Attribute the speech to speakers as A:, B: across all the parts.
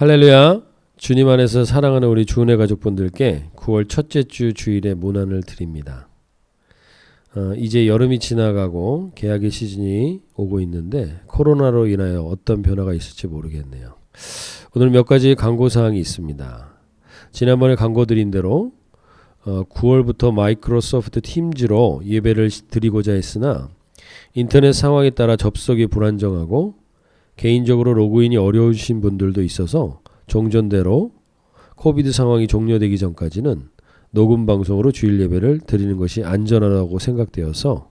A: 할렐루야. 주님 안에서 사랑하는 우리 주은혜 가족분들께 9월 첫째 주 주일의 문안을 드립니다. 이제 여름이 지나가고 개학의 시즌이 오고 있는데 코로나로 인하여 어떤 변화가 있을지 모르겠네요. 오늘 몇 가지 광고사항이 있습니다. 지난번에 광고드린 대로 9월부터 마이크로소프트 팀즈로 예배를 드리고자 했으나 인터넷 상황에 따라 접속이 불안정하고 개인적으로 로그인이 어려우신 분들도 있어서 종전대로 코비드 상황이 종료되기 전까지는 녹음 방송으로 주일 예배를 드리는 것이 안전하다고 생각되어서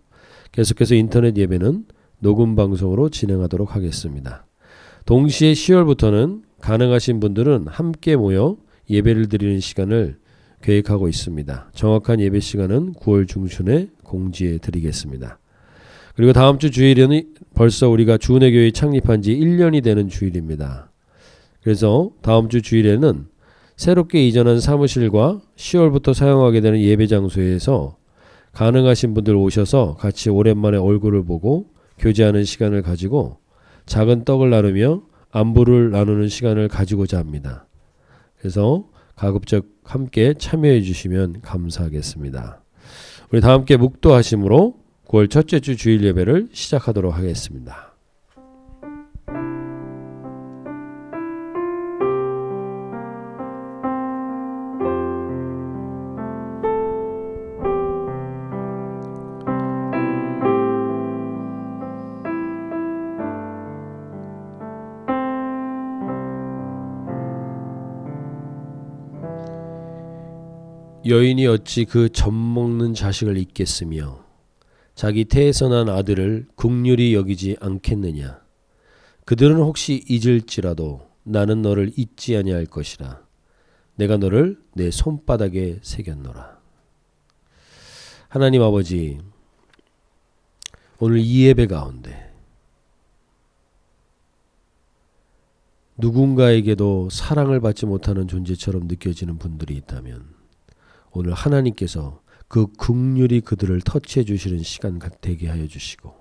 A: 계속해서 인터넷 예배는 녹음 방송으로 진행하도록 하겠습니다. 동시에 10월부터는 가능하신 분들은 함께 모여 예배를 드리는 시간을 계획하고 있습니다. 정확한 예배 시간은 9월 중순에 공지해 드리겠습니다. 그리고 다음 주 주일은 벌써 우리가 주은혜 교회 창립한 지 1년이 되는 주일입니다. 그래서 다음 주 주일에는 새롭게 이전한 사무실과 10월부터 사용하게 되는 예배 장소에서 가능하신 분들 오셔서 같이 오랜만에 얼굴을 보고 교제하는 시간을 가지고 작은 떡을 나누며 안부를 나누는 시간을 가지고자 합니다. 그래서 가급적 함께 참여해 주시면 감사하겠습니다. 우리 다 함께 묵도하심으로 9월 첫째 주 주일 예배를 시작하도록 하겠습니다. 여인이 어찌 그 젖먹는 자식을 잊겠으며 자기 태에서 난 아들을 긍휼히 여기지 않겠느냐. 그들은 혹시 잊을지라도 나는 너를 잊지 아니할 것이라. 내가 너를 내 손바닥에 새겼노라. 하나님 아버지, 오늘 이 예배 가운데 누군가에게도 사랑을 받지 못하는 존재처럼 느껴지는 분들이 있다면 오늘 하나님께서 그 긍휼히 그들을 터치해 주시는 시간 되게 하여 주시고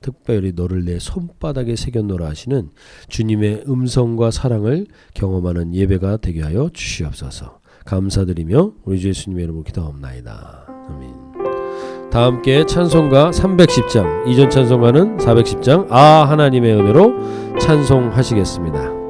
A: 특별히 너를 내 손바닥에 새겼노라 하시는 주님의 음성과 사랑을 경험하는 예배가 되게 하여 주시옵소서. 감사드리며 우리 주 예수님의 이름으로 기도하옵나이다. 아멘. 다 함께 찬송가 310장, 이전 찬송가는 410장 아 하나님의 은혜로 찬송하시겠습니다.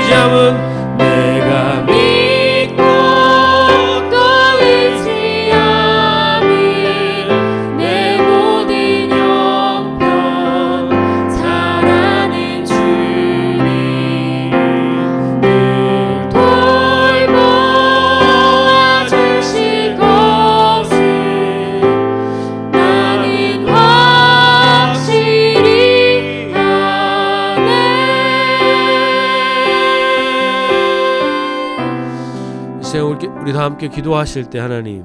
A: 의지함은 내가 믿고 또 의지함은 내 모든 형편 잘하는 주님 늘 돌보아 주실 것을 나는 확실히 아네. 이제 우리 다 함께 기도하실 때 하나님,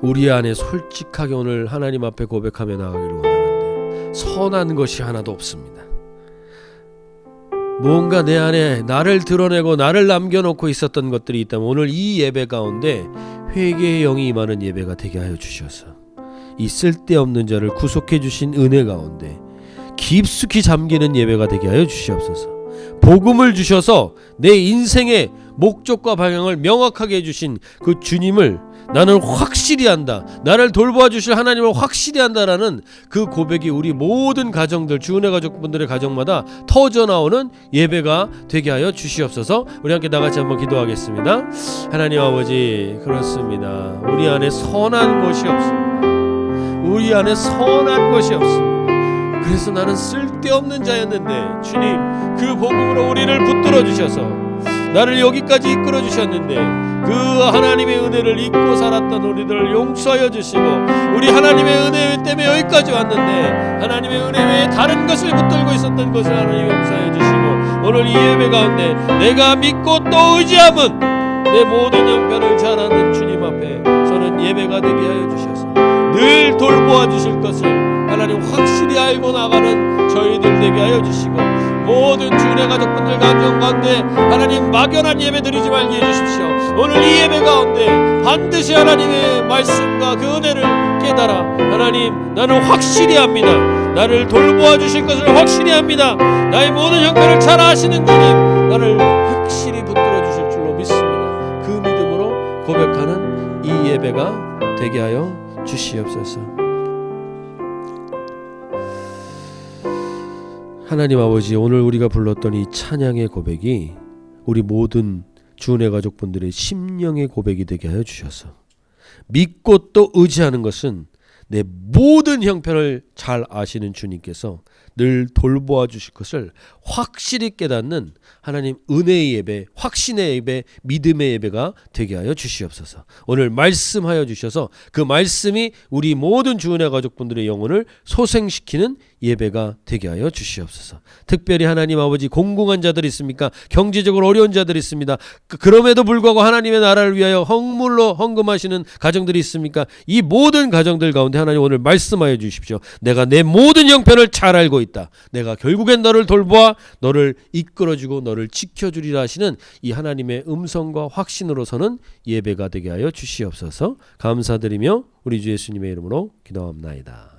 A: 우리 안에 솔직하게 오늘 하나님 앞에 고백하며 나가기를 원하는데 선한 것이 하나도 없습니다. 뭔가 내 안에 나를 드러내고 나를 남겨놓고 있었던 것들이 있다면 오늘 이 예배 가운데 회개의 영이 임하는 예배가 되게 하여 주셔서 이 쓸데없는 자를 구속해 주신 은혜 가운데 깊숙이 잠기는 예배가 되게 하여 주시옵소서. 복음을 주셔서 내 인생의 목적과 방향을 명확하게 해주신 그 주님을 나는 확실히 안다, 나를 돌보아 주실 하나님을 확실히 안다라는 그 고백이 우리 모든 가정들, 주은혜 가족분들의 가정마다 터져나오는 예배가 되게 하여 주시옵소서. 우리 함께 나같이 한번 기도하겠습니다. 하나님 아버지, 그렇습니다. 우리 안에 선한 것이 없습니다. 우리 안에 선한 것이 없습니다. 그래서 나는 쓸데없는 자였는데 주님 그 복음으로 우리를 붙들어 주셔서 나를 여기까지 이끌어 주셨는데 그 하나님의 은혜를 잊고 살았던 우리들을 용서하여 주시고 우리 하나님의 은혜 때문에 여기까지 왔는데 하나님의 은혜 외에 다른 것을 붙들고 있었던 것을 하나님 용서하여 주시고 오늘 이 예배 가운데 내가 믿고 또 의지함은 내 모든 형편을 잘 아는 주님 앞에 서는 예배가 되게 하여 주셔서 늘 돌보아 주실 것을 하나님 확실히 알고 나가는 저희들 되게 하여 주시고 모든 주은혜 가족분들 가정 가운데 하나님 막연한 예배 드리지 말게 해주십시오. 오늘 이 예배 가운데 반드시 하나님의 말씀과 그 은혜를 깨달아 하나님 나는 확실히 합니다. 나를 돌보아 주실 것을 확실히 합니다. 나의 모든 형편을 잘 아시는 주님 나를 확실히 붙들어 주실 줄로 믿습니다. 그 믿음으로 고백하는 이 예배가 되게 하여 주시옵소서. 하나님 아버지, 오늘 우리가 불렀던 이 찬양의 고백이 우리 모든 주은혜 가족분들의 심령의 고백이 되게 하여 주셔서 믿고 또 의지하는 것은 내 모든 형편을 잘 아시는 주님께서 늘 돌보아 주실 것을 확실히 깨닫는 하나님 은혜의 예배, 확신의 예배, 믿음의 예배가 되게 하여 주시옵소서. 오늘 말씀하여 주셔서 그 말씀이 우리 모든 주은혜 가족분들의 영혼을 소생시키는 예배가 되게 하여 주시옵소서. 특별히 하나님 아버지 공공한 자들이 있습니까? 경제적으로 어려운 자들이 있습니다. 그럼에도 불구하고 하나님의 나라를 위하여 헌물로 헌금하시는 가정들이 있습니까? 이 모든 가정들 가운데 하나님 오늘 말씀하여 주십시오. 내가 내 모든 형편을 잘 알고 있다. 내가 결국엔 너를 돌보아 너를 이끌어주고 너를 지켜주리라 하시는 이 하나님의 음성과 확신으로서는 예배가 되게 하여 주시옵소서. 감사드리며 우리 주 예수님의 이름으로 기도합나이다.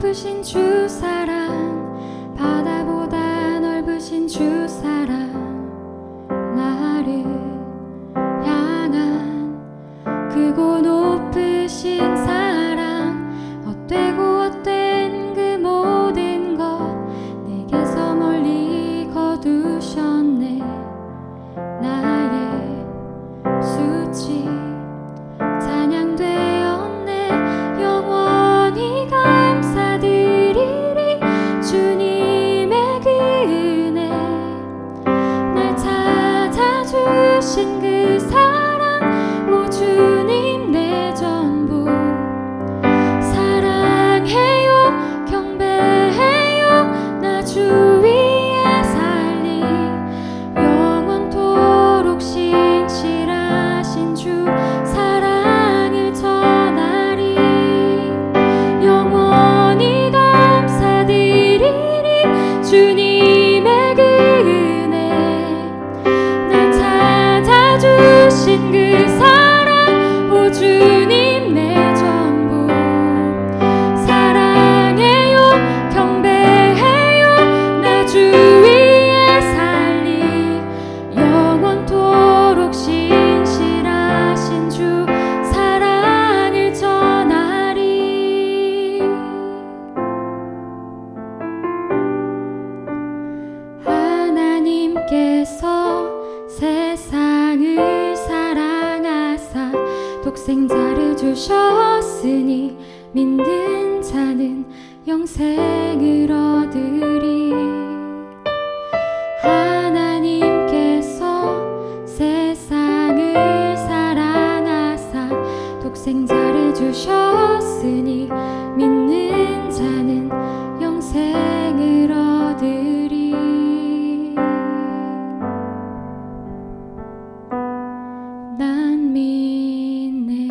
B: 넓으신 주 사랑, 바다보다 넓으신 주 사랑, 나를 향한 크고 높으신 사랑, 헛되고 헛된 그 모든 것 내게서 멀리 거두셨네. 나의 수치 찬양되었네. 영원히 감사드리리 주님의 그 은혜 자는 영생을 얻으리. 하나님께서 세상을 사랑하사 독생자를 주셨으니 믿는 자는 영생을 얻으리. 난 믿네.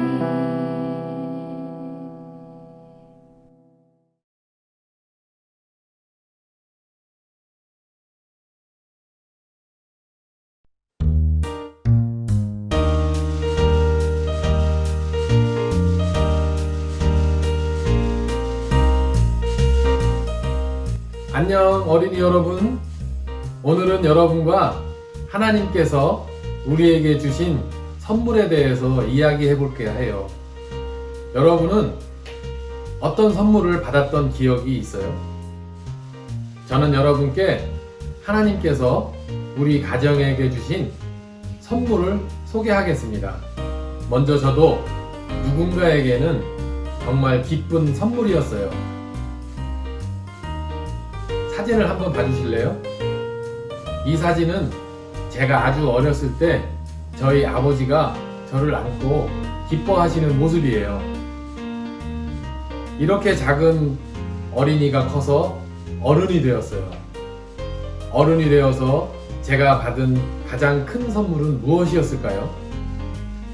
C: 안녕 어린이 여러분. 오늘은 여러분과 하나님께서 우리에게 주신 선물에 대해서 이야기해 볼까 해요. 여러분은 어떤 선물을 받았던 기억이 있어요? 저는 여러분께 하나님께서 우리 가정에게 주신 선물을 소개하겠습니다. 먼저 저도 누군가에게는 정말 기쁜 선물이었어요. 사진을 한번 봐주실래요? 이 사진은 제가 아주 어렸을 때 저희 아버지가 저를 안고 기뻐하시는 모습이에요. 이렇게 작은 어린이가 커서 어른이 되었어요. 어른이 되어서 제가 받은 가장 큰 선물은 무엇이었을까요?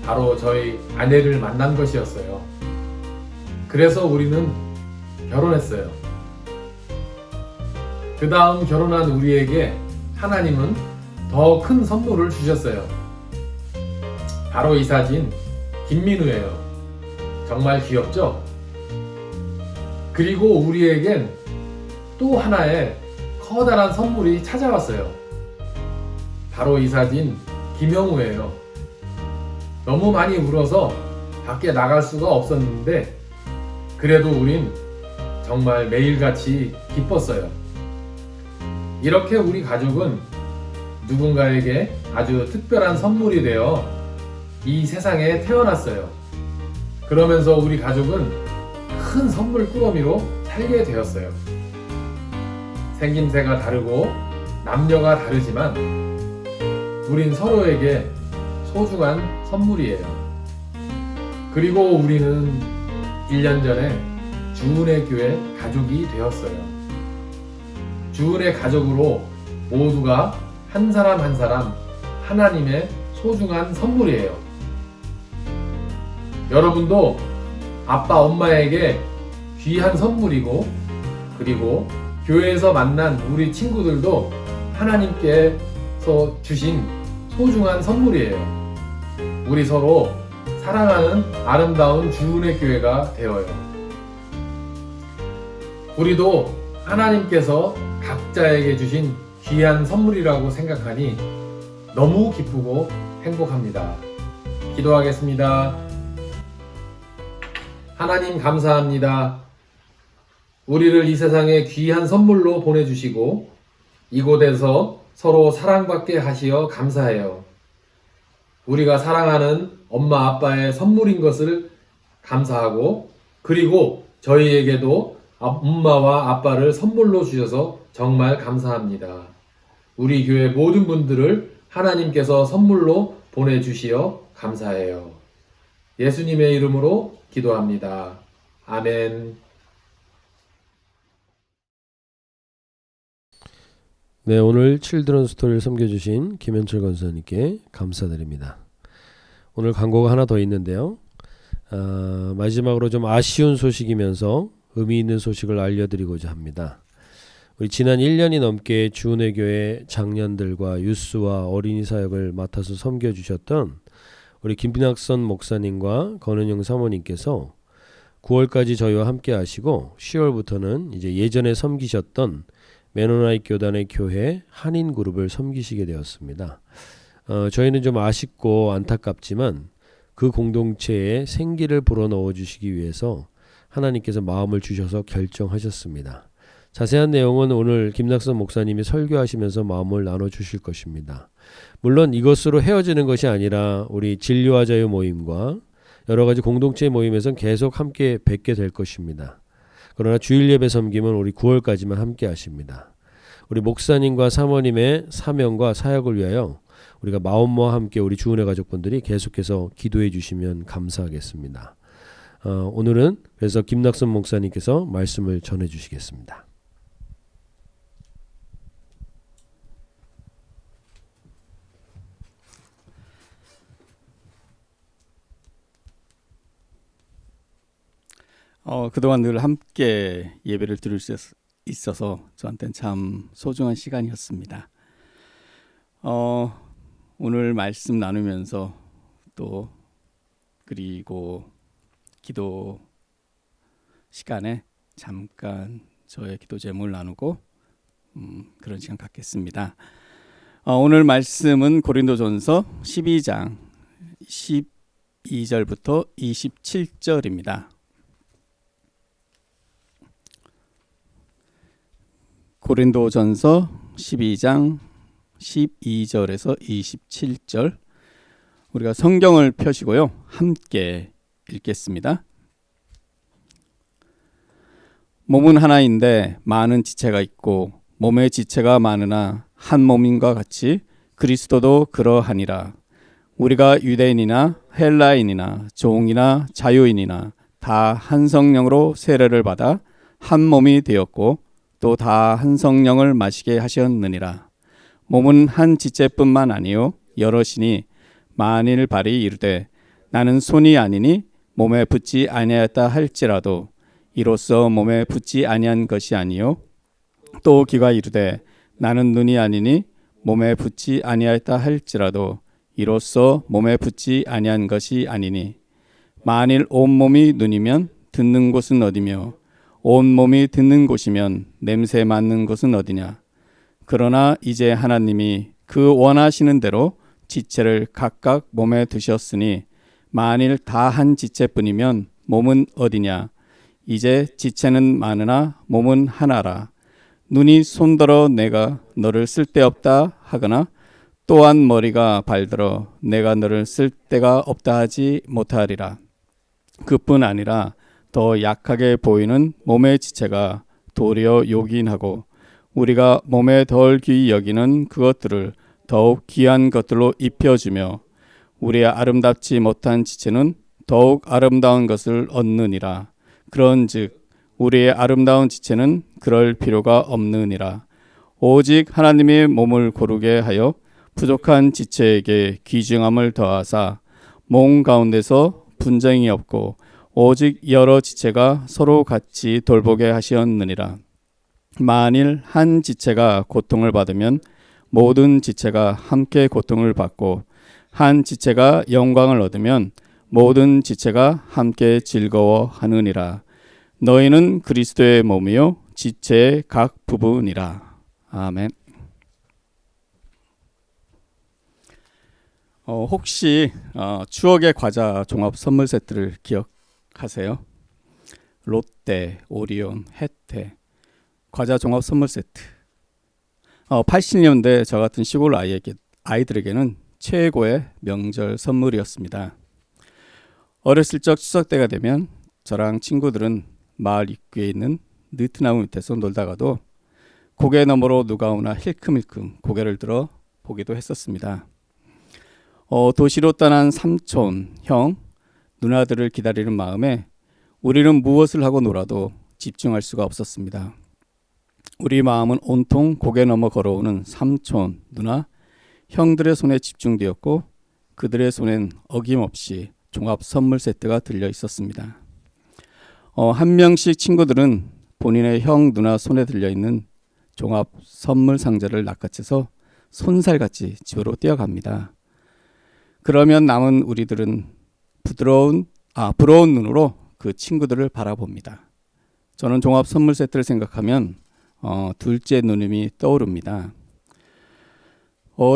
C: 바로 저희 아내를 만난 것이었어요. 그래서 우리는 결혼했어요. 그 다음 결혼한 우리에게 하나님은 더 큰 선물을 주셨어요. 바로 이 사진, 김민우예요. 정말 귀엽죠? 그리고 우리에겐 또 하나의 커다란 선물이 찾아왔어요. 바로 이 사진, 김영우예요. 너무 많이 울어서 밖에 나갈 수가 없었는데 그래도 우린 정말 매일같이 기뻤어요. 이렇게 우리 가족은 누군가에게 아주 특별한 선물이 되어 이 세상에 태어났어요. 그러면서 우리 가족은 큰 선물 꾸러미로 살게 되었어요. 생김새가 다르고 남녀가 다르지만 우린 서로에게 소중한 선물이에요. 그리고 우리는 1년 전에 주은혜 교회 가족이 되었어요. 주은혜 가족으로 모두가 한 사람 한 사람 하나님의 소중한 선물이에요. 여러분도 아빠 엄마에게 귀한 선물이고 그리고 교회에서 만난 우리 친구들도 하나님께서 주신 소중한 선물이에요. 우리 서로 사랑하는 아름다운 주은혜 교회가 되어요. 우리도 하나님께서 각자에게 주신 귀한 선물이라고 생각하니 너무 기쁘고 행복합니다. 기도하겠습니다. 하나님 감사합니다. 우리를 이 세상에 귀한 선물로 보내주시고 이곳에서 서로 사랑받게 하시어 감사해요. 우리가 사랑하는 엄마 아빠의 선물인 것을 감사하고 그리고 저희에게도 엄마와 아빠를 선물로 주셔서 정말 감사합니다. 우리 교회 모든 분들을 하나님께서 선물로 보내주시어 감사해요. 예수님의 이름으로 기도합니다. 아멘.
A: 네, 오늘 칠드런 스토리를 섬겨주신 김현철 권사님께 감사드립니다. 오늘 광고가 하나 더 있는데요. 마지막으로 좀 아쉬운 소식이면서 의미 있는 소식을 알려드리고자 합니다. 우리 지난 1년이 넘게 주은혜교회 장년들과 유스와 어린이 사역을 맡아서 섬겨주셨던 우리 김빈학선 목사님과 권은영 사모님께서 9월까지 저희와 함께 하시고 10월부터는 이제 예전에 섬기셨던 메노나이트 교단의 교회 한인그룹을 섬기시게 되었습니다. 저희는 좀 아쉽고 안타깝지만 그 공동체에 생기를 불어넣어 주시기 위해서 하나님께서 마음을 주셔서 결정하셨습니다. 자세한 내용은 오늘 김낙선 목사님이 설교하시면서 마음을 나눠주실 것입니다. 물론 이것으로 헤어지는 것이 아니라 우리 진료와 자유 모임과 여러 가지 공동체 모임에서는 계속 함께 뵙게 될 것입니다. 그러나 주일 예배 섬김은 우리 9월까지만 함께 하십니다. 우리 목사님과 사모님의 사명과 사역을 위하여 우리가 마음모와 함께 우리 주은혜 가족분들이 계속해서 기도해 주시면 감사하겠습니다. 오늘은 그래서 김낙선 목사님께서 말씀을 전해 주시겠습니다.
D: 그동안 늘 함께 예배를 드릴 수 있어서 저한테는 참 소중한 시간이었습니다. 오늘 말씀 나누면서 또 그리고 기도 시간에 잠깐 저의 기도 제목을 나누고 그런 시간 갖겠습니다. 오늘 말씀은 고린도전서 12장 12절부터 27절입니다. 고린도전서 12장 12절에서 27절 우리가 성경을 펴시고요. 함께 읽겠습니다. 몸은 하나인데 많은 지체가 있고 몸의 지체가 많으나 한 몸인과 같이 그리스도도 그러하니라. 우리가 유대인이나 헬라인이나 종이나 자유인이나 다 한 성령으로 세례를 받아 한 몸이 되었고 또 다 한 성령을 마시게 하셨느니라. 몸은 한 지체뿐만 아니요 여럿이니 만일 발이 이르되 나는 손이 아니니 몸에 붙지 아니하였다 할지라도 이로써 몸에 붙지 아니한 것이 아니요 또 귀가 이르되 나는 눈이 아니니 몸에 붙지 아니하였다 할지라도 이로써 몸에 붙지 아니한 것이 아니니 만일 온 몸이 눈이면 듣는 곳은 어디며 온 몸이 듣는 곳이면 냄새 맡는 곳은 어디냐. 그러나 이제 하나님이 그 원하시는 대로 지체를 각각 몸에 두셨으니 만일 다 한 지체뿐이면 몸은 어디냐. 이제 지체는 많으나 몸은 하나라. 눈이 손들어 내가 너를 쓸데없다 하거나 또한 머리가 발들어 내가 너를 쓸데가 없다 하지 못하리라. 그뿐 아니라 더 약하게 보이는 몸의 지체가 도리어 요긴하고 우리가 몸에 덜 귀히 여기는 그것들을 더욱 귀한 것들로 입혀주며 우리의 아름답지 못한 지체는 더욱 아름다운 것을 얻느니라. 그런즉 우리의 아름다운 지체는 그럴 필요가 없느니라. 오직 하나님의 몸을 고르게 하여 부족한 지체에게 귀중함을 더하사 몸 가운데서 분쟁이 없고 오직 여러 지체가 서로 같이 돌보게 하셨느니라. 만일 한 지체가 고통을 받으면 모든 지체가 함께 고통을 받고 한 지체가 영광을 얻으면 모든 지체가 함께 즐거워하느니라. 너희는 그리스도의 몸이요 지체의 각 부분이라. 아멘. 혹시 추억의 과자 종합 선물 세트를 기억하세요? 롯데, 오리온, 혜태 과자 종합 선물 세트. 80년대 저 같은 시골 아이들에게는 최고의 명절 선물이었습니다. 어렸을 적 추석 때가 되면 저랑 친구들은 마을 입구에 있는 느티나무 밑에서 놀다가도 고개 너머로 누가 오나 힐끔힐끔 고개를 들어 보기도 했었습니다. 도시로 떠난 삼촌, 형, 누나들을 기다리는 마음에 우리는 무엇을 하고 놀아도 집중할 수가 없었습니다. 우리 마음은 온통 고개 넘어 걸어오는 삼촌, 누나, 형들의 손에 집중되었고 그들의 손엔 어김없이 종합 선물 세트가 들려 있었습니다. 한 명씩 친구들은 본인의 형, 누나 손에 들려있는 종합 선물 상자를 낚아채서 손살같이 집으로 뛰어갑니다. 그러면 남은 우리들은 부러운 눈으로 그 친구들을 바라봅니다. 저는 종합 선물 세트를 생각하면 둘째 누님이 떠오릅니다.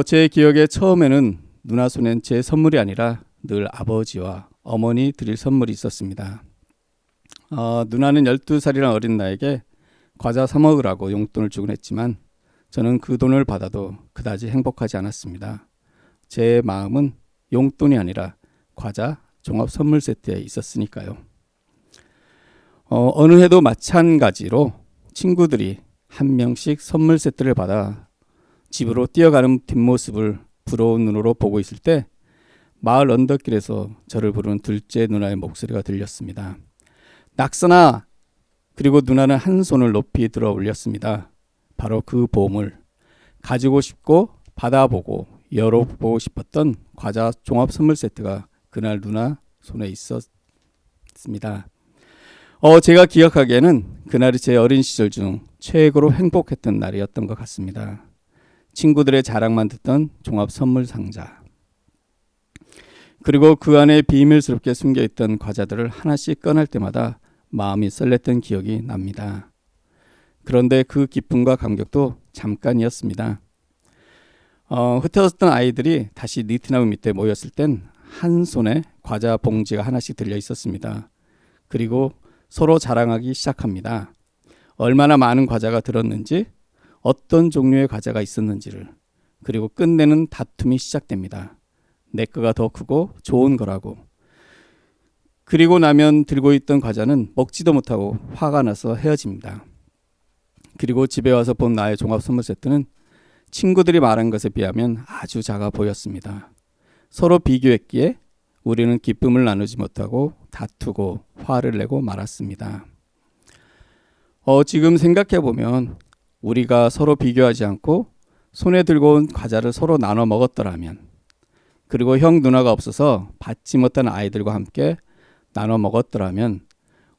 D: 제 기억에 처음에는 누나 손엔 제 선물이 아니라 늘 아버지와 어머니 드릴 선물이 있었습니다. 누나는 12살이란 어린 나에게 과자 사 먹으라고 용돈을 주곤 했지만 저는 그 돈을 받아도 그다지 행복하지 않았습니다. 제 마음은 용돈이 아니라 과자 종합 선물 세트에 있었으니까요. 어느 해도 마찬가지로 친구들이 한 명씩 선물 세트를 받아 집으로 뛰어가는 뒷모습을 부러운 눈으로 보고 있을 때 마을 언덕길에서 저를 부르는 둘째 누나의 목소리가 들렸습니다. 낙선아! 그리고 누나는 한 손을 높이 들어 올렸습니다. 바로 그 보물, 가지고 싶고 받아보고 열어보고 싶었던 과자 종합 선물 세트가 그날 누나 손에 있었습니다. 제가 기억하기에는 그날이 제 어린 시절 중 최고로 행복했던 날이었던 것 같습니다. 친구들의 자랑만 듣던 종합 선물 상자, 그리고 그 안에 비밀스럽게 숨겨있던 과자들을 하나씩 꺼낼 때마다 마음이 설렜던 기억이 납니다. 그런데 그 기쁨과 감격도 잠깐이었습니다. 흩어졌던 아이들이 다시 니트나무 밑에 모였을 땐 한 손에 과자 봉지가 하나씩 들려 있었습니다. 그리고 서로 자랑하기 시작합니다. 얼마나 많은 과자가 들었는지, 어떤 종류의 과자가 있었는지를. 그리고 끝내는 다툼이 시작됩니다. 내 거가 더 크고 좋은 거라고. 그리고 나면 들고 있던 과자는 먹지도 못하고 화가 나서 헤어집니다. 그리고 집에 와서 본 나의 종합 선물 세트는 친구들이 말한 것에 비하면 아주 작아 보였습니다. 서로 비교했기에 우리는 기쁨을 나누지 못하고 다투고 화를 내고 말았습니다. 지금 생각해보면 우리가 서로 비교하지 않고 손에 들고 온 과자를 서로 나눠 먹었더라면, 그리고 형 누나가 없어서 받지 못한 아이들과 함께 나눠 먹었더라면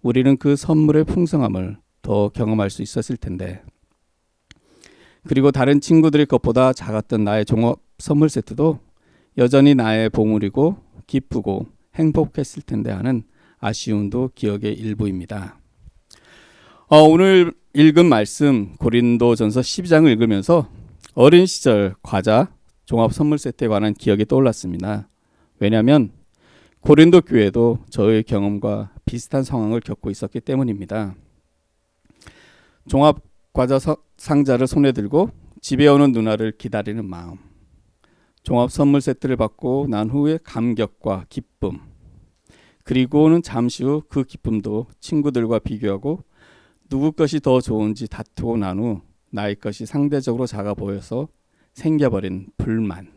D: 우리는 그 선물의 풍성함을 더 경험할 수 있었을 텐데, 그리고 다른 친구들의 것보다 작았던 나의 종합 선물 세트도 여전히 나의 보물이고 기쁘고 행복했을 텐데 하는 아쉬움도 기억의 일부입니다. 오늘 읽은 말씀 고린도전서 12장을 읽으면서 어린 시절 과자 종합 선물 세트에 관한 기억이 떠올랐습니다. 왜냐하면 고린도 교회도 저의 경험과 비슷한 상황을 겪고 있었기 때문입니다. 종합 과자 상자를 손에 들고 집에 오는 누나를 기다리는 마음, 종합 선물 세트를 받고 난 후에 감격과 기쁨, 그리고는 잠시 후 그 기쁨도 친구들과 비교하고 누구 것이 더 좋은지 다투고 난 후 나의 것이 상대적으로 작아 보여서 생겨버린 불만.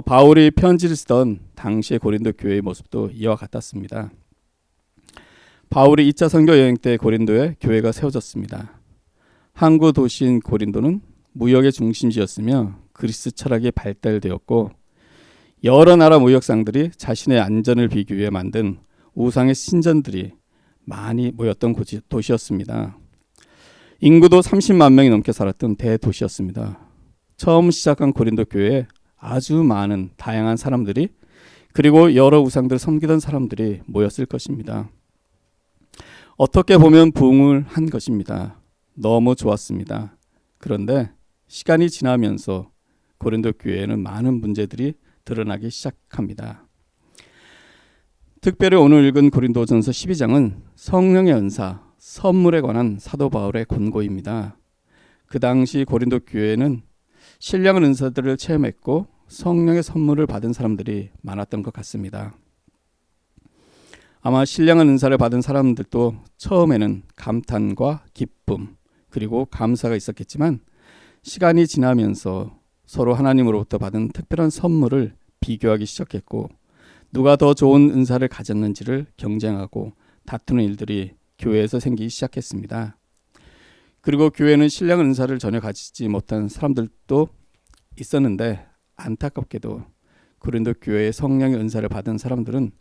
D: 바울이 편지를 쓰던 당시의 고린도 교회의 모습도 이와 같았습니다. 바울이 2차 선교 여행 때 고린도에 교회가 세워졌습니다. 항구 도시인 고린도는 무역의 중심지였으며 그리스 철학이 발달되었고, 여러 나라 무역상들이 자신의 안전을 비기 위해 만든 우상의 신전들이 많이 모였던 도시였습니다. 인구도 30만 명이 넘게 살았던 대도시였습니다. 처음 시작한 고린도 교회에 아주 많은 다양한 사람들이, 그리고 여러 우상들을 섬기던 사람들이 모였을 것입니다. 어떻게 보면 부흥을 한 것입니다. 너무 좋았습니다. 그런데 시간이 지나면서 고린도 교회에는 많은 문제들이 드러나기 시작합니다. 특별히 오늘 읽은 고린도전서 12장은 성령의 은사, 선물에 관한 사도 바울의 권고입니다. 그 당시 고린도 교회는 신령한 은사들을 체험했고 성령의 선물을 받은 사람들이 많았던 것 같습니다. 아마 신령한 은사를 받은 사람들도 처음에는 감탄과 기쁨, 그리고 감사가 있었겠지만 시간이 지나면서 서로 하나님으로부터 받은 특별한 선물을 비교하기 시작했고, 누가 더 좋은 은사를 가졌는지를 경쟁하고 다투는 일들이 교회에서 생기기 시작했습니다. 그리고 교회는 신령한 은사를 전혀 가지지 못한 사람들도 있었는데, 안타깝게도 고린도 교회의 성령의 은사를 받은 사람들은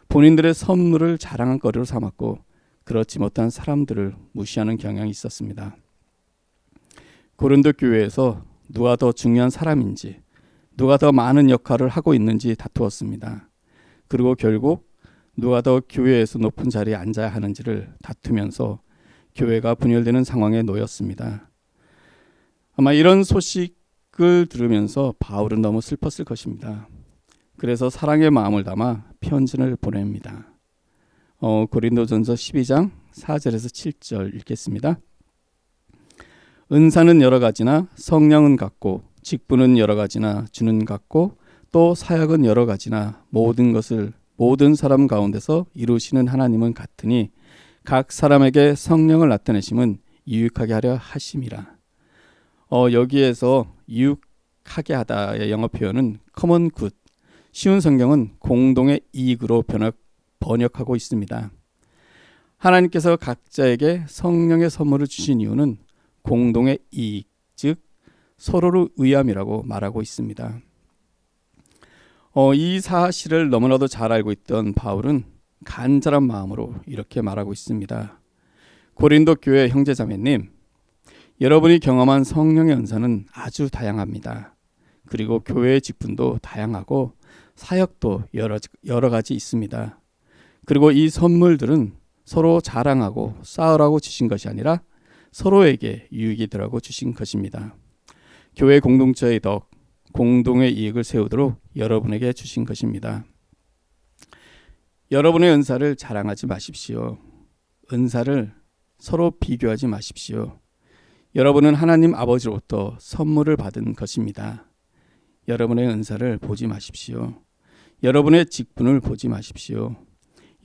D: 본인들의 선물을 자랑한 거리로 삼았고, 그렇지 못한 사람들을 무시하는 경향이 있었습니다. 고린도 교회에서 누가 더 중요한 사람인지, 누가 더 많은 역할을 하고 있는지 다투었습니다. 그리고 결국 누가 더 교회에서 높은 자리에 앉아야 하는지를 다투면서 교회가 분열되는 상황에 놓였습니다. 아마 이런 소식을 들으면서 바울은 너무 슬펐을 것입니다. 그래서 사랑의 마음을 담아 편지를 보냅니다. 고린도전서 12장 4절에서 7절 읽겠습니다. 은사는 여러 가지나 성령은 같고, 직분은 여러 가지나 주는 같고, 또 사역은 여러 가지나 모든 것을 모든 사람 가운데서 이루시는 하나님은 같으니, 각 사람에게 성령을 나타내심은 유익하게 하려 하심이라. 여기에서 유익하게 하다의 영어 표현은 common good, 쉬운 성경은 공동의 이익으로 번역하고 있습니다. 하나님께서 각자에게 성령의 선물을 주신 이유는 공동의 이익, 즉 서로를 위함이라고 말하고 있습니다. 이 사실을 너무나도 잘 알고 있던 바울은 간절한 마음으로 이렇게 말하고 있습니다. 고린도 교회 형제자매님, 여러분이 경험한 성령의 은사는 아주 다양합니다. 그리고 교회의 직분도 다양하고 사역도 여러 가지 있습니다. 그리고 이 선물들은 서로 자랑하고 쌓으라고 주신 것이 아니라 서로에게 유익이 되라고 주신 것입니다. 교회 공동체의 덕, 공동의 이익을 세우도록 여러분에게 주신 것입니다. 여러분의 은사를 자랑하지 마십시오. 은사를 서로 비교하지 마십시오. 여러분은 하나님 아버지로부터 선물을 받은 것입니다. 여러분의 은사를 보지 마십시오. 여러분의 직분을 보지 마십시오.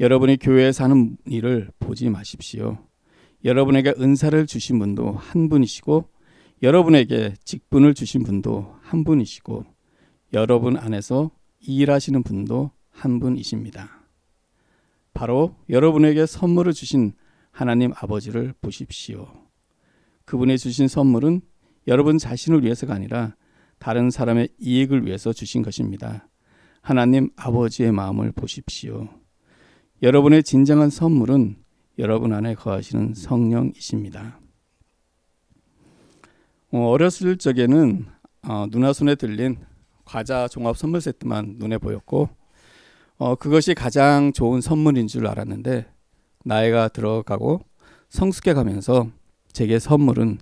D: 여러분이 교회에 사는 일을 보지 마십시오. 여러분에게 은사를 주신 분도 한 분이시고 여러분에게 직분을 주신 분도 한 분이시고 여러분 안에서 일하시는 분도 한 분이십니다. 바로 여러분에게 선물을 주신 하나님 아버지를 보십시오. 그분이 주신 선물은 여러분 자신을 위해서가 아니라 다른 사람의 이익을 위해서 주신 것입니다. 하나님 아버지의 마음을 보십시오. 여러분의 진정한 선물은 여러분 안에 거하시는 성령이십니다. 어렸을 적에는 누나 손에 들린 과자 종합 선물 세트만 눈에 보였고 그것이 가장 좋은 선물인 줄 알았는데 나이가 들어가고 성숙해 가면서 제게 선물은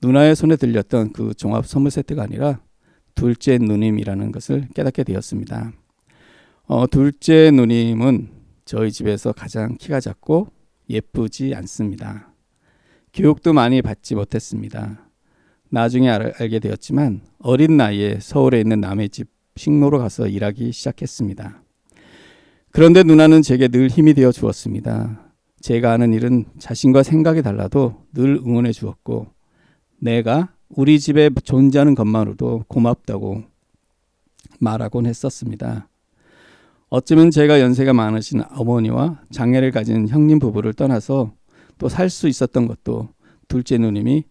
D: 누나의 손에 들렸던 그 종합 선물 세트가 아니라 둘째 누님이라는 것을 깨닫게 되었습니다. 둘째 누님은 저희 집에서 가장 키가 작고 예쁘지 않습니다. 교육도 많이 받지 못했습니다. 나중에 알게 되었지만 어린 나이에 서울에 있는 남의 집 식로로 가서 일하기 시작했습니다. 그런데 누나는 제게 늘 힘이 되어 주었습니다. 제가 하는 일은 자신과 생각이 달라도 늘 응원해 주었고 내가 우리 집에 존재하는 것만으로도 고맙다고 말하곤 했었습니다. 어쩌면 제가 연세가 많으신 어머니와 장애를 가진 형님 부부를 떠나서 또 살 수 있었던 것도 둘째 누님이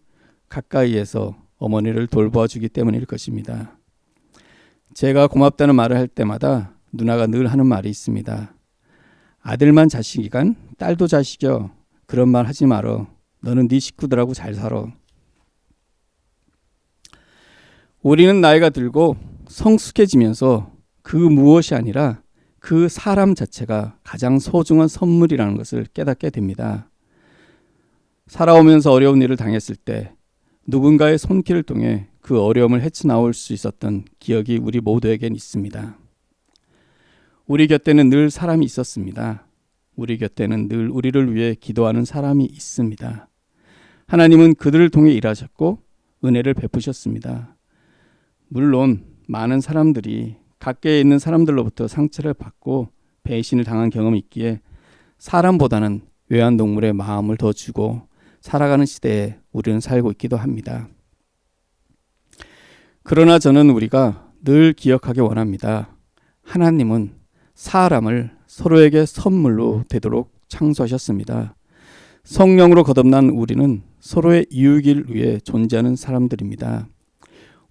D: 가까이에서 어머니를 돌봐주기 때문일 것입니다. 제가 고맙다는 말을 할 때마다 누나가 늘 하는 말이 있습니다. 아들만 자식이간 딸도 자식이여. 그런 말 하지 말어. 너는 네 식구들하고 잘 살아. 우리는 나이가 들고 성숙해지면서 그 무엇이 아니라 그 사람 자체가 가장 소중한 선물이라는 것을 깨닫게 됩니다. 살아오면서 어려운 일을 당했을 때 누군가의 손길을 통해 그 어려움을 헤쳐나올 수 있었던 기억이 우리 모두에겐 있습니다. 우리 곁에는 늘 사람이 있었습니다. 우리 곁에는 늘 우리를 위해 기도하는 사람이 있습니다. 하나님은 그들을 통해 일하셨고 은혜를 베푸셨습니다. 물론 많은 사람들이 가까이에 있는 사람들로부터 상처를 받고 배신을 당한 경험이 있기에 사람보다는 외환동물의 마음을 더 주고 살아가는 시대에 우리는 살고 있기도 합니다. 그러나 저는 우리가 늘 기억하기 원합니다. 하나님은 사람을 서로에게 선물로 되도록 창조하셨습니다. 성령으로 거듭난 우리는 서로의 이웃을 위해 존재하는 사람들입니다.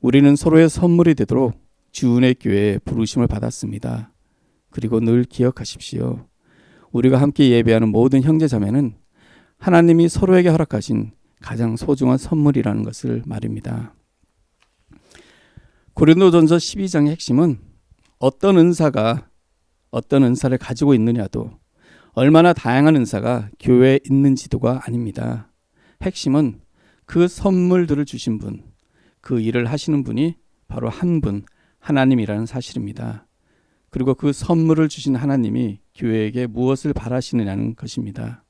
D: 우리는 서로의 선물이 되도록 주은혜 교회에 부르심을 받았습니다. 그리고 늘 기억하십시오. 우리가 함께 예배하는 모든 형제자매는 하나님이 서로에게 허락하신 가장 소중한 선물이라는 것을 말입니다. 고린도전서 12장의 핵심은 어떤 은사를 가지고 있느냐도 얼마나 다양한 은사가 교회에 있는지도가 아닙니다. 핵심은 그 선물들을 주신 분, 그 일을 하시는 분이 바로 한 분, 하나님이라는 사실입니다. 그리고 그 선물을 주신 하나님이 교회에게 무엇을 바라시느냐는 것입니다.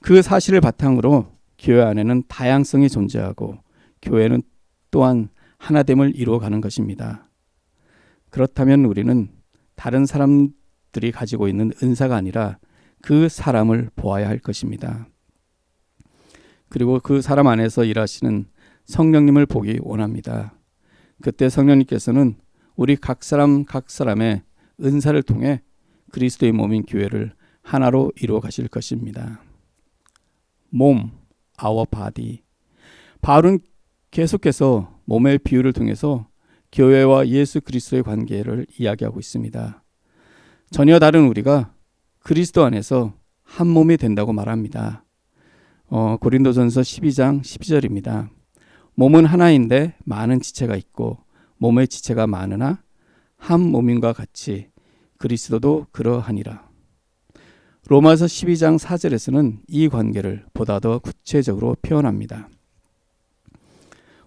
D: 그 사실을 바탕으로 교회 안에는 다양성이 존재하고 교회는 또한 하나됨을 이루어가는 것입니다. 그렇다면 우리는 다른 사람들이 가지고 있는 은사가 아니라 그 사람을 보아야 할 것입니다. 그리고 그 사람 안에서 일하시는 성령님을 보기 원합니다. 그때 성령님께서는 우리 각 사람의 은사를 통해 그리스도의 몸인 교회를 하나로 이루어 가실 것입니다. 몸, our body. 바울은 계속해서 몸의 비유를 통해서 교회와 예수 그리스도의 관계를 이야기하고 있습니다. 전혀 다른 우리가 그리스도 안에서 한 몸이 된다고 말합니다. 고린도전서 12장 12절입니다. 몸은 하나인데 많은 지체가 있고 몸의 지체가 많으나 한 몸인과 같이 그리스도도 그러하니라. 로마서 12장 4절에서는 이 관계를 보다 더 구체적으로 표현합니다.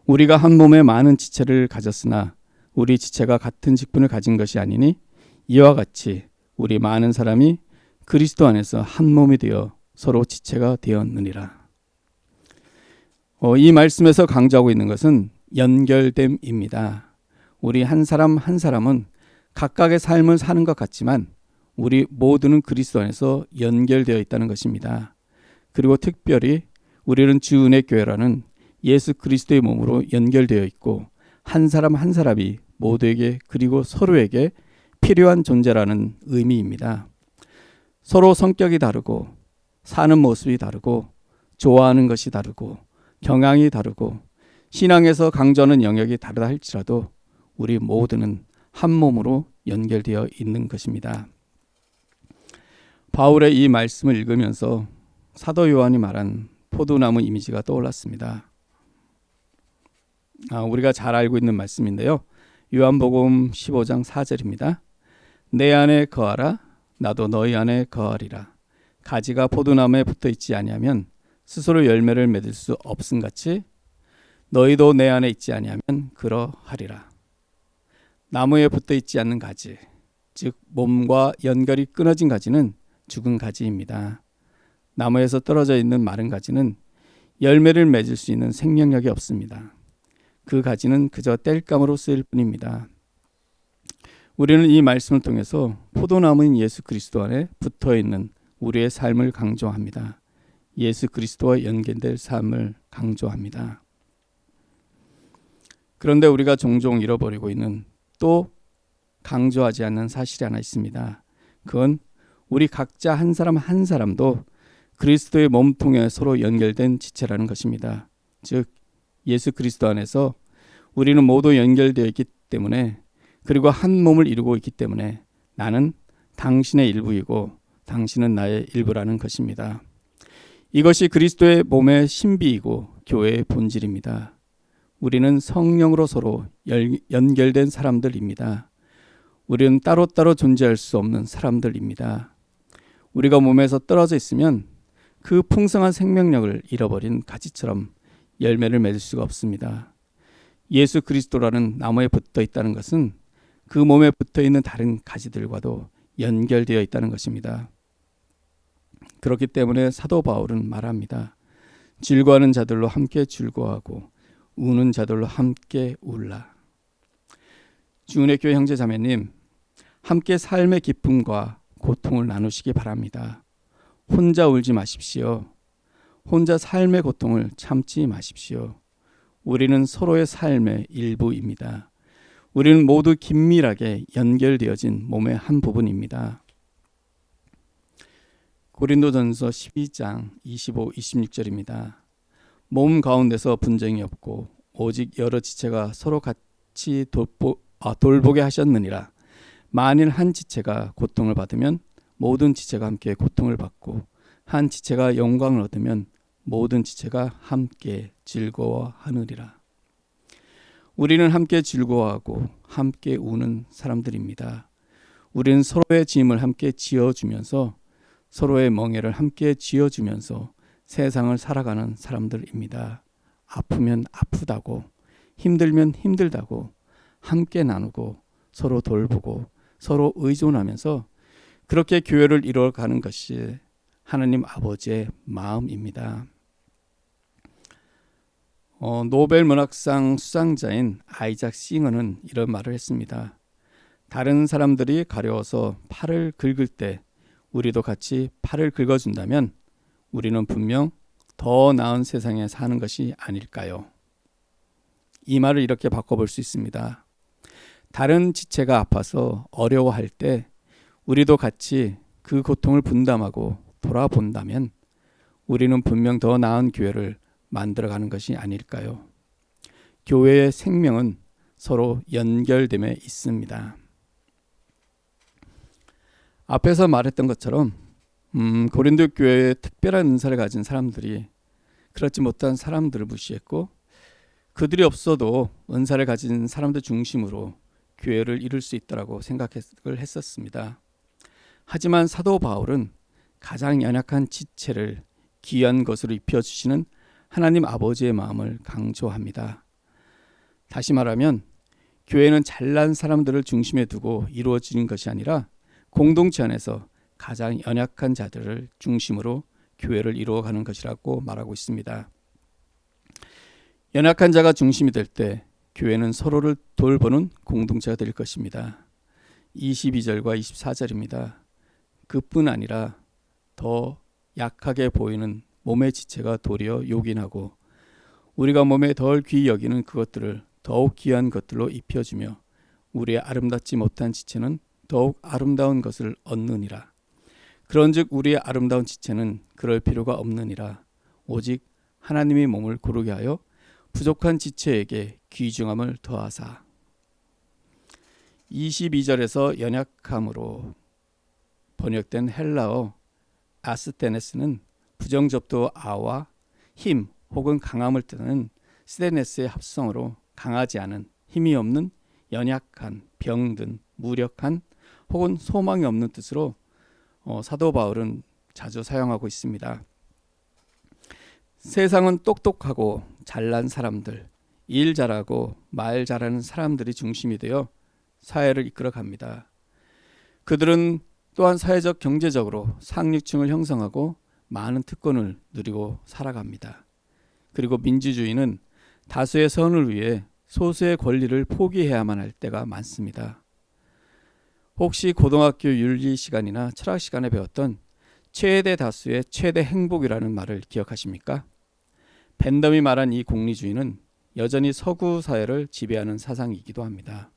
D: 우리가 한 몸에 많은 지체를 가졌으나 우리 지체가 같은 직분을 가진 것이 아니니 이와 같이 우리 많은 사람이 그리스도 안에서 한 몸이 되어 서로 지체가 되었느니라. 이 말씀에서 강조하고 있는 것은 연결됨입니다. 우리 한 사람 한 사람은 각각의 삶을 사는 것 같지만 우리 모두는 그리스도 안에서 연결되어 있다는 것입니다. 그리고 특별히 우리는 주은혜 교회라는 예수 그리스도의 몸으로 연결되어 있고 한 사람 한 사람이 모두에게 그리고 서로에게 필요한 존재라는 의미입니다. 서로 성격이 다르고 사는 모습이 다르고 좋아하는 것이 다르고 경향이 다르고 신앙에서 강조하는 영역이 다르다 할지라도 우리 모두는 한 몸으로 연결되어 있는 것입니다. 바울의 이 말씀을 읽으면서 사도 요한이 말한 포도나무 이미지가 떠올랐습니다. 우리가 잘 알고 있는 말씀인데요. 요한복음 15장 4절입니다. 내 안에 거하라 나도 너희 안에 거하리라. 가지가 포도나무에 붙어 있지 아니하면 스스로 열매를 맺을 수 없음같이 너희도 내 안에 있지 아니하면 그러하리라. 나무에 붙어 있지 않는 가지, 즉 몸과 연결이 끊어진 가지는 죽은 가지입니다. 나무에서 떨어져 있는 마른 가지는 열매를 맺을 수 있는 생명력이 없습니다. 그 가지는 그저 땔감으로 쓰일 뿐입니다. 우리는 이 말씀을 통해서 포도나무인 예수 그리스도 안에 붙어있는 우리의 삶을 강조합니다. 예수 그리스도와 연결될 삶을 강조합니다. 그런데 우리가 종종 잃어버리고 있는 또 강조하지 않는 사실이 하나 있습니다. 그건 우리 각자 한 사람 한 사람도 그리스도의 몸통에 서로 연결된 지체라는 것입니다. 즉 예수 그리스도 안에서 우리는 모두 연결되어 있기 때문에 그리고 한 몸을 이루고 있기 때문에 나는 당신의 일부이고 당신은 나의 일부라는 것입니다. 이것이 그리스도의 몸의 신비이고 교회의 본질입니다. 우리는 성령으로 서로 연결된 사람들입니다. 우리는 따로따로 존재할 수 없는 사람들입니다. 우리가 몸에서 떨어져 있으면 그 풍성한 생명력을 잃어버린 가지처럼 열매를 맺을 수가 없습니다. 예수 그리스도라는 나무에 붙어 있다는 것은 그 몸에 붙어 있는 다른 가지들과도 연결되어 있다는 것입니다. 그렇기 때문에 사도 바울은 말합니다. 즐거워하는 자들로 함께 즐거워하고 우는 자들로 함께 울라. 주은혜 교회 형제 자매님, 함께 삶의 기쁨과 고통을 나누시기 바랍니다. 혼자 울지 마십시오. 혼자 삶의 고통을 참지 마십시오. 우리는 서로의 삶의 일부입니다. 우리는 모두 긴밀하게 연결되어진 몸의 한 부분입니다. 고린도전서 12장 25, 26절입니다. 몸 가운데서 분쟁이 없고 오직 여러 지체가 서로 같이 돌보게 하셨느니라. 만일 한 지체가 고통을 받으면 모든 지체가 함께 고통을 받고 한 지체가 영광을 얻으면 모든 지체가 함께 즐거워하느니라. 우리는 함께 즐거워하고 함께 우는 사람들입니다. 우리는 서로의 짐을 함께 지어주면서 서로의 멍에를 함께 지어주면서 세상을 살아가는 사람들입니다. 아프면 아프다고, 힘들면 힘들다고 함께 나누고 서로 돌보고 서로 의존하면서 그렇게 교회를 이루어가는 것이 하나님 아버지의 마음입니다. 노벨 문학상 수상자인 아이작 싱어는 이런 말을 했습니다. 다른 사람들이 가려워서 팔을 긁을 때 우리도 같이 팔을 긁어준다면 우리는 분명 더 나은 세상에 사는 것이 아닐까요? 이 말을 이렇게 바꿔볼 수 있습니다. 다른 지체가 아파서 어려워할 때 우리도 같이 그 고통을 분담하고 돌아본다면 우리는 분명 더 나은 교회를 만들어가는 것이 아닐까요? 교회의 생명은 서로 연결됨에 있습니다. 앞에서 말했던 것처럼 고린도 교회에 특별한 은사를 가진 사람들이 그렇지 못한 사람들을 무시했고 그들이 없어도 은사를 가진 사람들 중심으로 교회를 이룰 수 있다고 생각을 했었습니다. 하지만 사도 바울은 가장 연약한 지체를 귀한 것으로 입혀주시는 하나님 아버지의 마음을 강조합니다. 다시 말하면 교회는 잘난 사람들을 중심에 두고 이루어지는 것이 아니라 공동체 안에서 가장 연약한 자들을 중심으로 교회를 이루어가는 것이라고 말하고 있습니다. 연약한 자가 중심이 될 때 교회는 서로를 돌보는 공동체가 될 것입니다. 22절과 24절입니다. 그뿐 아니라 더 약하게 보이는 몸의 지체가 도리어 요긴하고 우리가 몸에 덜 귀히 여기는 그것들을 더욱 귀한 것들로 입혀주며 우리의 아름답지 못한 지체는 더욱 아름다운 것을 얻느니라. 그런즉 우리의 아름다운 지체는 그럴 필요가 없느니라. 오직 하나님이 몸을 고르게 하여 부족한 지체에게 귀중함을 더하사. 22절에서 연약함으로 번역된 헬라어 아스테네스는 부정접두 아와 힘 혹은 강함을 뜻하는 스테네스의 합성어로 강하지 않은, 힘이 없는, 연약한, 병든, 무력한 혹은 소망이 없는 뜻으로 사도 바울은 자주 사용하고 있습니다. 세상은 똑똑하고 잘난 사람들, 일 잘하고 말 잘하는 사람들이 중심이 되어 사회를 이끌어갑니다. 그들은 또한 사회적 경제적으로 상류층을 형성하고 많은 특권을 누리고 살아갑니다. 그리고 민주주의는 다수의 선을 위해 소수의 권리를 포기해야만 할 때가 많습니다. 혹시 고등학교 윤리 시간이나 철학 시간에 배웠던 최대 다수의 최대 행복이라는 말을 기억하십니까? 벤덤이 말한 이 공리주의는 여전히 서구 사회를 지배하는 사상이기도 합니다.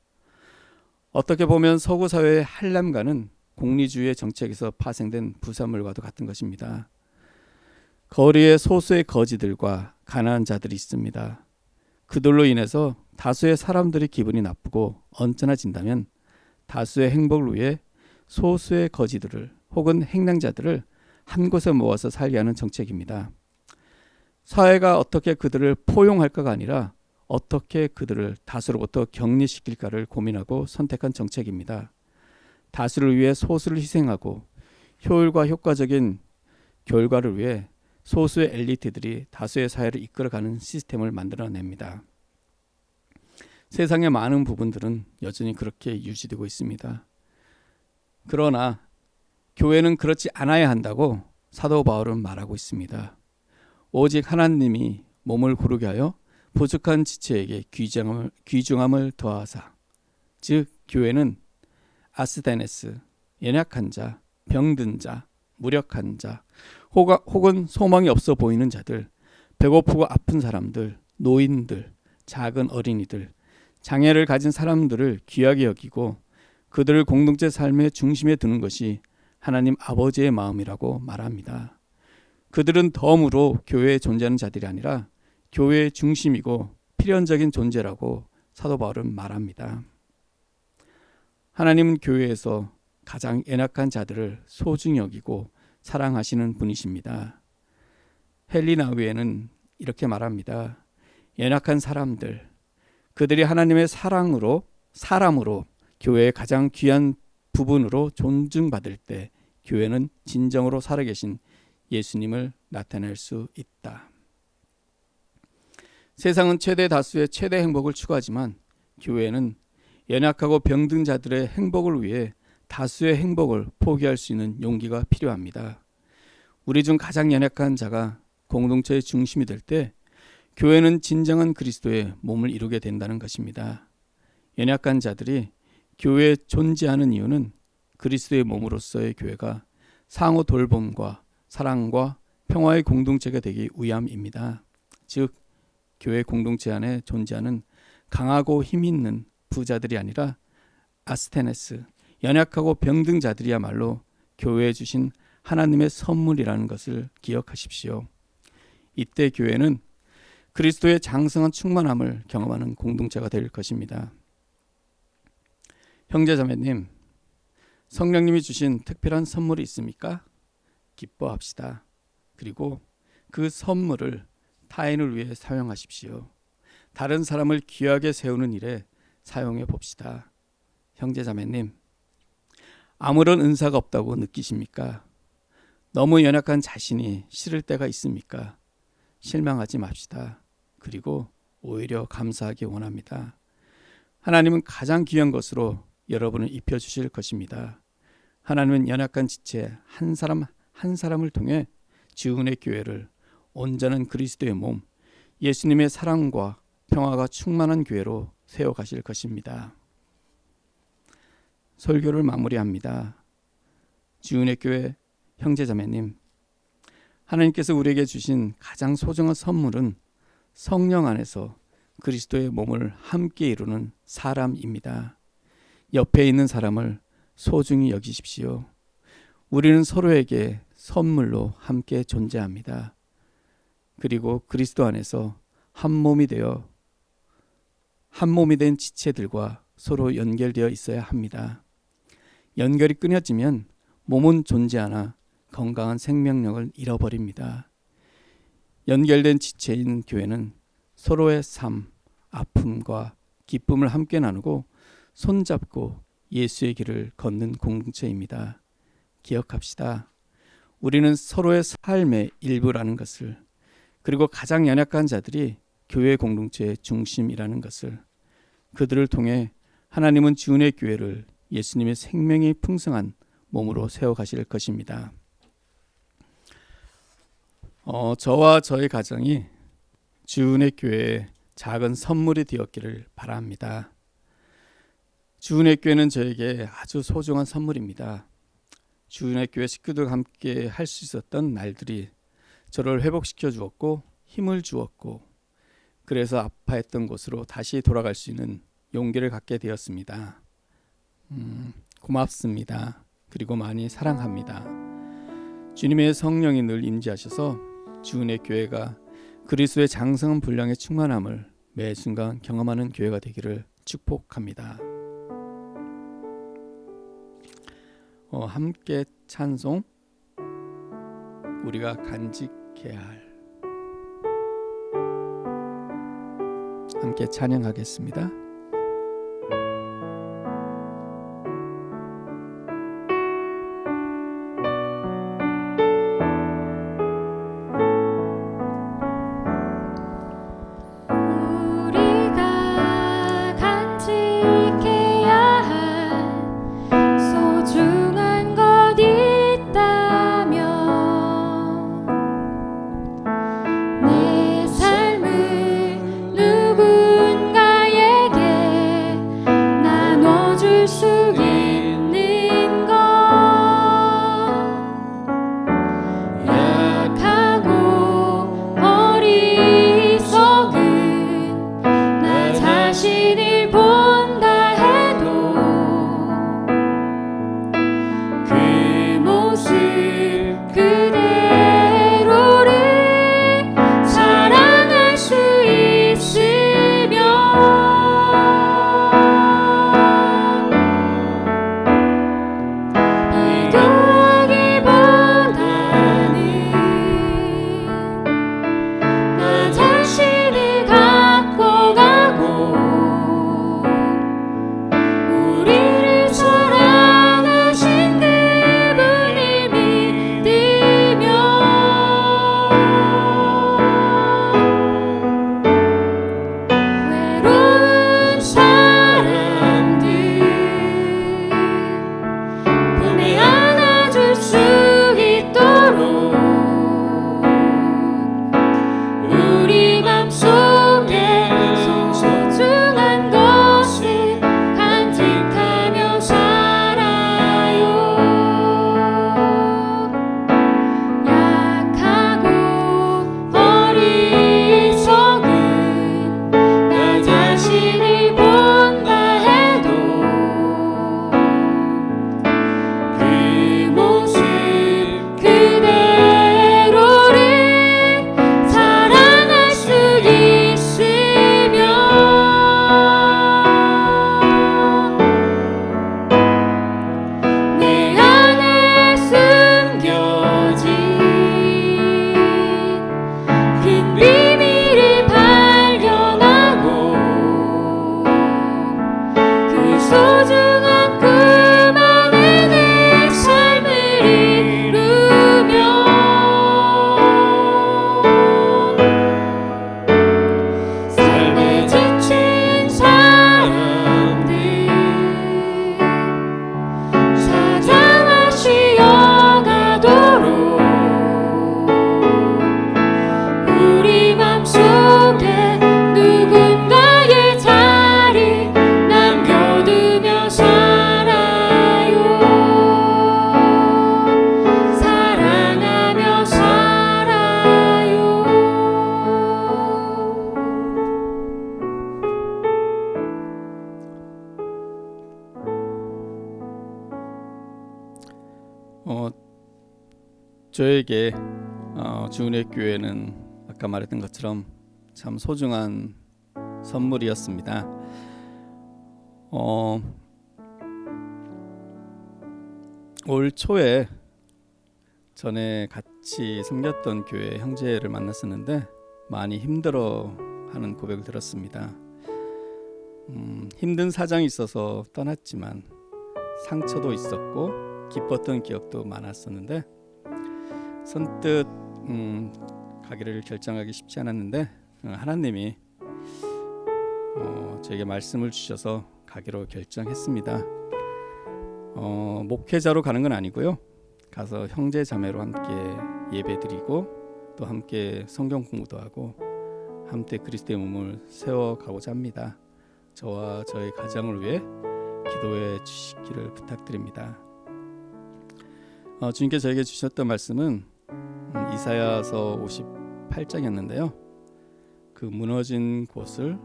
D: 어떻게 보면 서구 사회의 한람가는 공리주의의 정책에서 파생된 부산물과도 같은 것입니다. 거리에 소수의 거지들과 가난한 자들이 있습니다. 그들로 인해서 다수의 사람들이 기분이 나쁘고 언짢아진다면 다수의 행복을 위해 소수의 거지들을 혹은 행량자들을 한 곳에 모아서 살게 하는 정책입니다. 사회가 어떻게 그들을 포용할까가 아니라 어떻게 그들을 다수로부터 격리시킬까를 고민하고 선택한 정책입니다. 다수를 위해 소수를 희생하고 효율과 효과적인 결과를 위해 소수의 엘리트들이 다수의 사회를 이끌어가는 시스템을 만들어냅니다. 세상의 많은 부분들은 여전히 그렇게 유지되고 있습니다. 그러나 교회는 그렇지 않아야 한다고 사도 바울은 말하고 있습니다. 오직 하나님이 몸을 고르게 하여 부족한 지체에게 귀중함을 더하사. 즉 교회는 아스테네스, 연약한 자, 병든 자, 무력한 자, 혹은 소망이 없어 보이는 자들, 배고프고 아픈 사람들, 노인들, 작은 어린이들, 장애를 가진 사람들을 귀하게 여기고 그들을 공동체 삶의 중심에 두는 것이 하나님 아버지의 마음이라고 말합니다. 그들은 덤으로 교회에 존재하는 자들이 아니라 교회의 중심이고 필연적인 존재라고 사도 바울은 말합니다. 하나님은 교회에서 가장 연약한 자들을 소중히 여기고 사랑하시는 분이십니다. 헬리나위에는 이렇게 말합니다. 연약한 사람들, 그들이 하나님의 사람으로 교회의 가장 귀한 부분으로 존중받을 때 교회는 진정으로 살아계신 예수님을 나타낼 수 있다. 세상은 최대 다수의 최대 행복을 추구하지만 교회는 연약하고 병든 자들의 행복을 위해 다수의 행복을 포기할 수 있는 용기가 필요합니다. 우리 중 가장 연약한 자가 공동체의 중심이 될 때 교회는 진정한 그리스도의 몸을 이루게 된다는 것입니다. 연약한 자들이 교회에 존재하는 이유는 그리스도의 몸으로서의 교회가 상호 돌봄과 사랑과 평화의 공동체가 되기 위함입니다. 즉 교회 공동체 안에 존재하는 강하고 힘 있는 부자들이 아니라 아스테네스, 연약하고 병든 자들이야말로 교회에 주신 하나님의 선물이라는 것을 기억하십시오. 이때 교회는 그리스도의 장성한 충만함을 경험하는 공동체가 될 것입니다. 형제자매님, 성령님이 주신 특별한 선물이 있습니까? 기뻐합시다. 그리고 그 선물을 타인을 위해 사용하십시오. 다른 사람을 귀하게 세우는 일에 사용해 봅시다. 형제자매님, 아무런 은사가 없다고 느끼십니까? 너무 연약한 자신이 싫을 때가 있습니까? 실망하지 맙시다. 그리고 오히려 감사하기 원합니다. 하나님은 가장 귀한 것으로 여러분을 입혀주실 것입니다. 하나님은 연약한 지체 한 사람 한 사람을 통해 지훈의 교회를 온전한 그리스도의 몸, 예수님의 사랑과 평화가 충만한 교회로 세워가실 것입니다. 설교를 마무리합니다. 지훈의 교회 형제자매님, 하나님께서 우리에게 주신 가장 소중한 선물은 성령 안에서 그리스도의 몸을 함께 이루는 사람입니다. 옆에 있는 사람을 소중히 여기십시오. 우리는 서로에게 선물로 함께 존재합니다. 그리고 그리스도 안에서 한 몸이 되어 한 몸이 된 지체들과 서로 연결되어 있어야 합니다. 연결이 끊어지면 몸은 존재하나 건강한 생명력을 잃어버립니다. 연결된 지체인 교회는 서로의 삶, 아픔과 기쁨을 함께 나누고 손잡고 예수의 길을 걷는 공동체입니다. 기억합시다. 우리는 서로의 삶의 일부라는 것을, 그리고 가장 연약한 자들이 교회 공동체의 중심이라는 것을, 그들을 통해 하나님은 지훈의 교회를 예수님의 생명이 풍성한 몸으로 세워가실 것입니다. 저와 저의 가정이 지훈의 교회의 작은 선물이 되었기를 바랍니다. 지훈의 교회는 저에게 아주 소중한 선물입니다. 지훈의 교회 식구들과 함께 할 수 있었던 날들이 저를 회복시켜 주었고 힘을 주었고, 그래서 아파했던 곳으로 다시 돌아갈 수 있는 용기를 갖게 되었습니다. 고맙습니다. 그리고 많이 사랑합니다. 주님의 성령이 늘 임재하셔서 지훈의 교회가 그리스도의 장성한 분량의 충만함을 매 순간 경험하는 교회가 되기를 축복합니다. 함께 찬송, 우리가 간직해야 할, 함께 찬양하겠습니다.
B: 우리가 간직해야 할 소중한 것 있다면 내 삶을 누군가에게
D: 저에게 주은혜 교회는 아까 말했던 것처럼 참 소중한 선물이었습니다. 올 초에 전에 같이 섬겼던 교회 형제를 만났었는데 많이 힘들어하는 고백을 들었습니다. 힘든 사정이 있어서 떠났지만 상처도 있었고 기뻤던 기억도 많았었는데 선뜻 가기를 결정하기 쉽지 않았는데 하나님이 저에게 말씀을 주셔서 가기로 결정했습니다. 목회자로 가는 건 아니고요. 가서 형제 자매로 함께 예배드리고 또 함께 성경 공부도 하고 함께 그리스도의 몸을 세워가고자 합니다. 저와 저의 가정을 위해 기도해 주시기를 부탁드립니다. 주님께 저에게 주셨던 말씀은 이사야서 58장이었는데요. 그 무너진 곳을,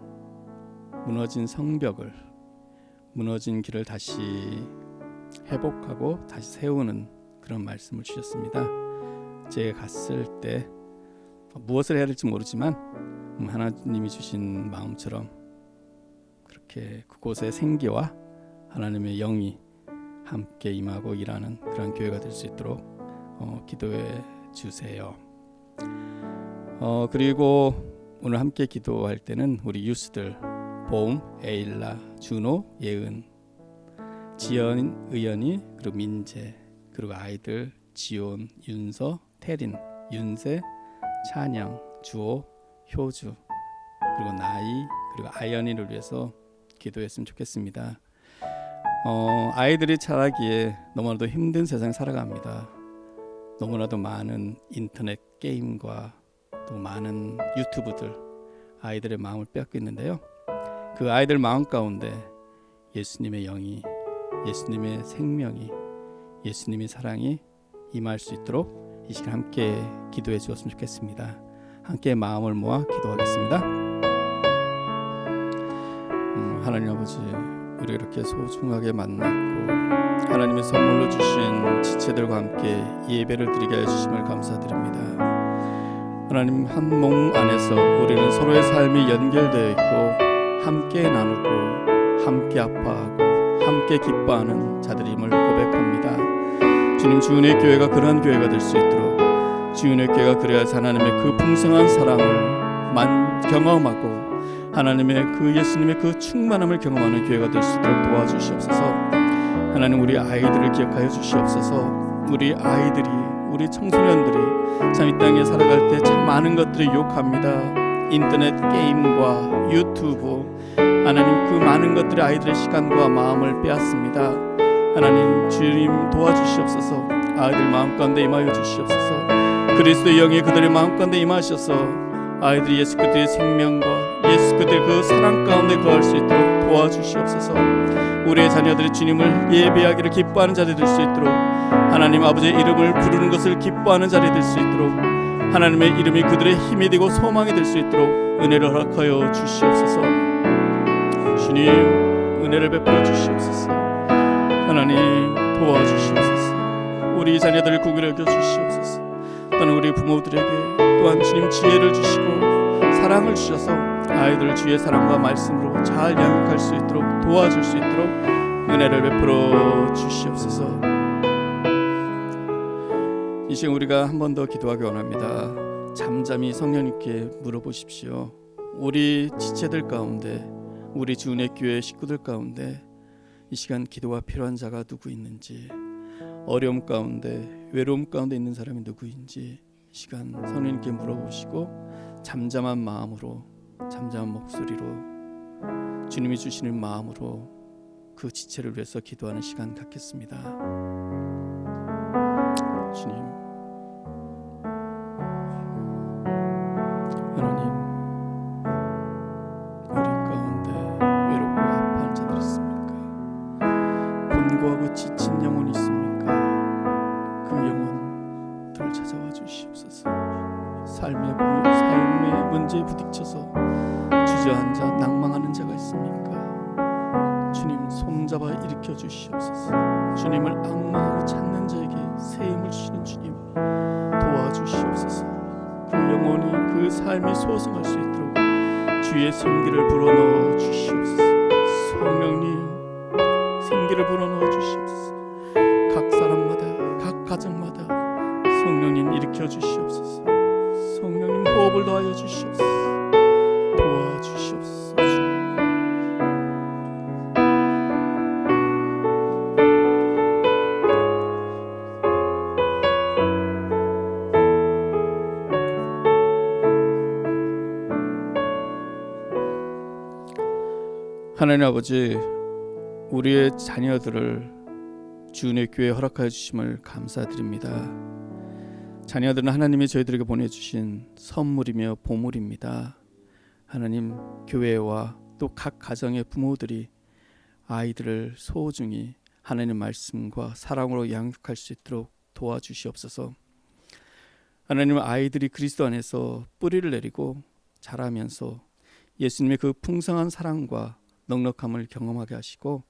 D: 무너진 성벽을, 무너진 길을 다시 회복하고 다시 세우는 그런 말씀을 주셨습니다. 제가 갔을 때 무엇을 해야 될지 모르지만 하나님이 주신 마음처럼 그렇게 그곳의 생기와 하나님의 영이 함께 임하고 일하는 그런 교회가 될 수 있도록 기도해 주세요. 그리고 오늘 함께 기도할 때는 우리 유스들 봄, 에일라, 준호, 예은, 지연, 의연이, 그리고 민재, 그리고 아이들 지온, 윤서, 태린, 윤세, 찬양, 주호, 효주, 그리고 나이, 그리고 아연이를 위해서 기도했으면 좋겠습니다. 아이들이 자라기에 너무나도 힘든 세상 살아갑니다. 너무나도 많은 인터넷 게임과 또 많은 유튜브들 아이들의 마음을 빼앗고 있는데요. 그 아이들 마음 가운데 예수님의 영이, 예수님의 생명이, 예수님의 사랑이 임할 수 있도록 이 시간 함께 기도해 주었으면 좋겠습니다. 함께 마음을 모아 기도하겠습니다. 하나님 아버지, 우리 이렇게 소중하게 만났고 하나님의 선물로 주신 지체들과 함께 예배를 드리게 해 주심을 감사드립니다. 하나님, 한 몸 안에서 우리는 서로의 삶이 연결되어 있고 함께 나누고 함께 아파하고 함께 기뻐하는 자들임을 고백합니다. 주님, 주은혜 교회가 그러한 교회가 될 수 있도록 주은혜 교회가 그래야지 하나님의 그 풍성한 사랑을 경험하고 하나님의 그 예수님의 그 충만함을 경험하는 교회가 될 수 있도록 도와주시옵소서. 하나님, 우리 아이들을 기억하여 주시옵소서. 우리 아이들이, 우리 청소년들이 참 이 땅에 살아갈 때 참 많은 것들이 유혹합니다. 인터넷 게임과 유튜브, 하나님 그 많은 것들이 아이들의 시간과 마음을 빼앗습니다. 하나님, 주님 도와주시옵소서. 아이들 마음 가운데 임하여 주시옵소서. 그리스도의 영이 그들의 마음 가운데 임하셔서 아이들이 예수 그리스도의 생명과 예수 그리스도의 그 사랑 가운데 거할 수 있도록 도와주시옵소서. 우리의 자녀들이 주님을 예배하기를 기뻐하는 자리 될 수 있도록, 하나님 아버지의 이름을 부르는 것을 기뻐하는 자리 될 수 있도록, 하나님의 이름이 그들의 힘이 되고 소망이 될 수 있도록 은혜를 허락하여 주시옵소서. 주님, 은혜를 베풀어 주시옵소서. 하나님, 도와주시옵소서. 우리 자녀들을 구별해 주시옵소서. 또한 우리 부모들에게 또한 주님 지혜를 주시고 사랑을 주셔서 아이들을 주의 사랑과 말씀으로 잘 양육할 수 있도록 도와줄 수 있도록 은혜를 베풀어 주시옵소서. 이 시간 우리가 한 번 더 기도하기 원합니다. 잠잠히 성령님께 물어보십시오. 우리 지체들 가운데, 우리 주은혜 교회 식구들 가운데 이 시간 기도가 필요한 자가 누구 있는지, 어려움 가운데, 외로움 가운데 있는 사람이 누구인지 이 시간 성령님께 물어보시고 잠잠한 마음으로, 잠잠한 목소리로, 주님이 주시는 마음으로 그 지체를 위해서 기도하는 시간 갖겠습니다. 주님, 하나님, 우리 가운데 외롭고 아파하는 자들 있습니까? 곤고하고 지친 영혼이 있습니까? 그 영혼들을 찾아와 주시옵소서. 삶의 문제에 부딪혀서 주저앉아 낭망하는 자가 있습니까? 주님, 주님 손잡아 일으켜 주시옵소서. 주님을 악망하고 찾는 자에게 새 힘을 주시는 주님 도와주시옵소서. 그 영혼이 그 삶이 소생할 수 있도록 주의 생기를 불어넣어 주시옵소서. 성령님 생기를 불어넣어 주시옵소서. 각 사람마다 각 가정마다 성령님 일으켜 주시옵소서. 성령님 호흡을 더하여 주시옵소서. 도와주시옵소서. 하나님 아버지, 우리의 자녀들을 주의 교회에 허락하여 주심을 감사드립니다. 자녀들은 하나님이 저희들에게 보내주신 선물이며 보물입니다. 하나님, 교회와 또 각 가정의 부모들이 아이들을 소중히 하나님 말씀과 사랑으로 양육할 수 있도록 도와주시옵소서. 하나님, 아이들이 그리스도 안에서 뿌리를 내리고 자라면서 예수님의 그 풍성한 사랑과 넉넉함을 경험하게 하시고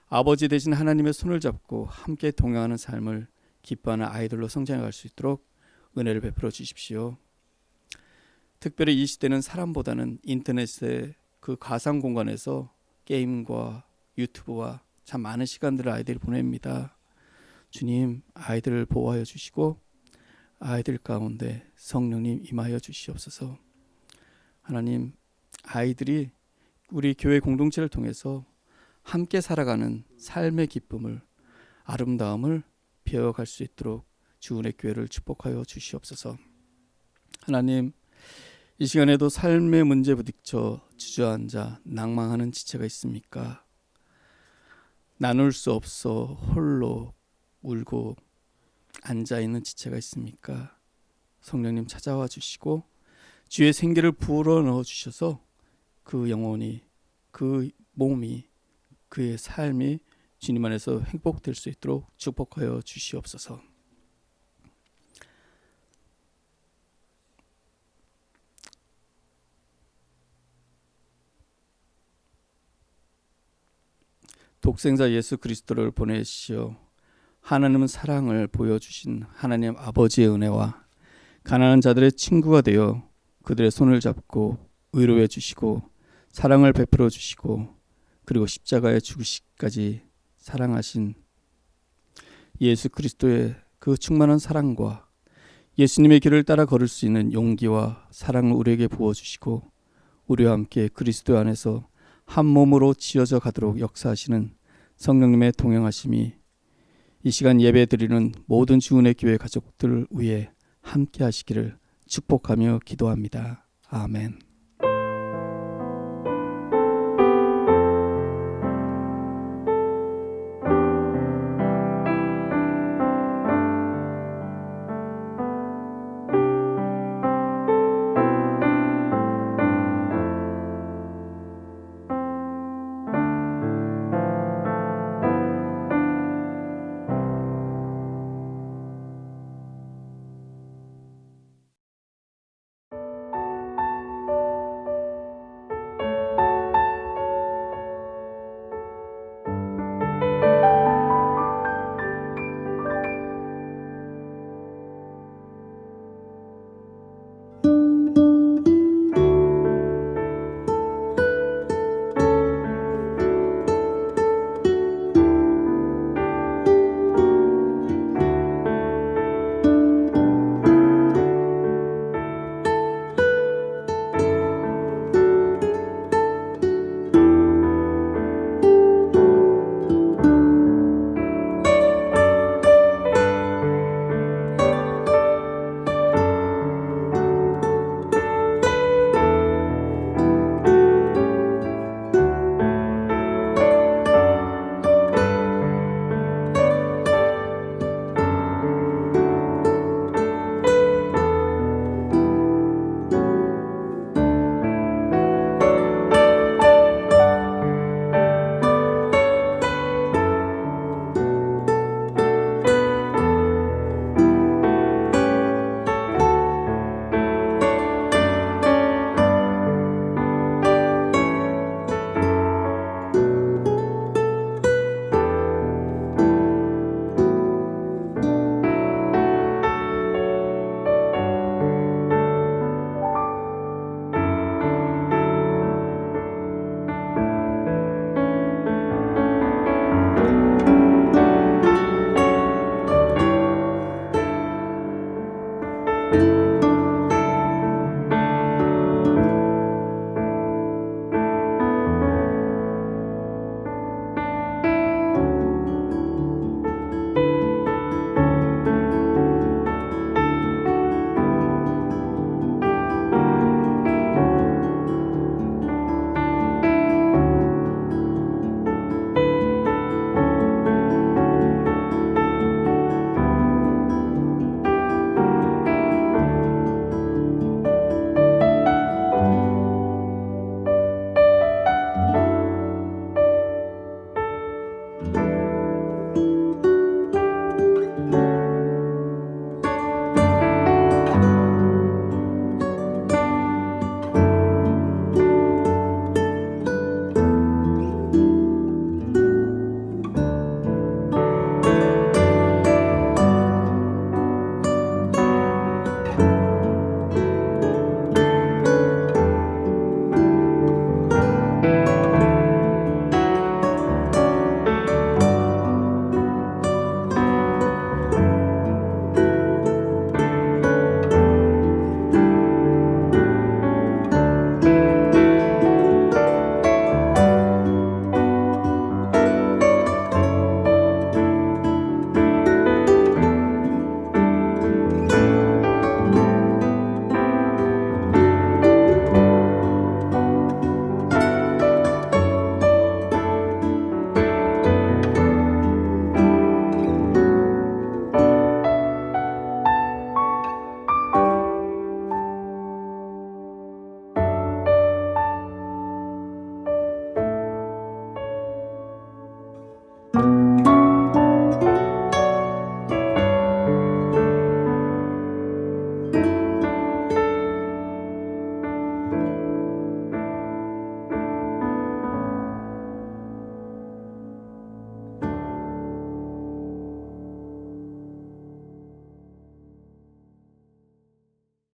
D: 아버지 되신 하나님의 손을 잡고 함께 동행하는 삶을 기뻐하는 아이들로 성장해 갈 수 있도록 은혜를 베풀어 주십시오. 특별히 이 시대는 사람보다는 인터넷의 그 가상 공간에서 게임과 유튜브와 참 많은 시간들을 아이들이 보냅니다. 주님, 아이들을 보호하여 주시고 아이들 가운데 성령님 임하여 주시옵소서. 하나님, 아이들이 우리 교회 공동체를 통해서 함께 살아가는 삶의 기쁨을, 아름다움을 배워갈 수 있도록 주은혜 교회를 축복하여 주시옵소서. 하나님, 이 시간에도 삶의 문제 부딪혀 주저앉아 낭망하는 지체가 있습니까? 나눌 수 없어 홀로 울고 앉아있는 지체가 있습니까? 성령님 찾아와 주시고 주의 생기를 불어넣어 주셔서 그 영혼이, 그 몸이, 그의 삶이 주님 안에서 행복될 수 있도록 축복하여 주시옵소서. 독생자 예수 그리스도를 보내시어 하나님은 사랑을 보여주신 하나님 아버지의 은혜와 가난한 자들의 친구가 되어 그들의 손을 잡고 위로해 주시고 사랑을 베풀어 주시고 그리고 십자가에 죽으시기까지 사랑하신 예수 그리스도의 그 충만한 사랑과 예수님의 길을 따라 걸을 수 있는 용기와 사랑을 우리에게 부어주시고 우리와 함께 그리스도 안에서 한 몸으로 지어져 가도록 역사하시는 성령님의 동행하심이 이 시간 예배드리는 모든 주은혜 교회 가족들 위해 함께 하시기를 축복하며 기도합니다. 아멘.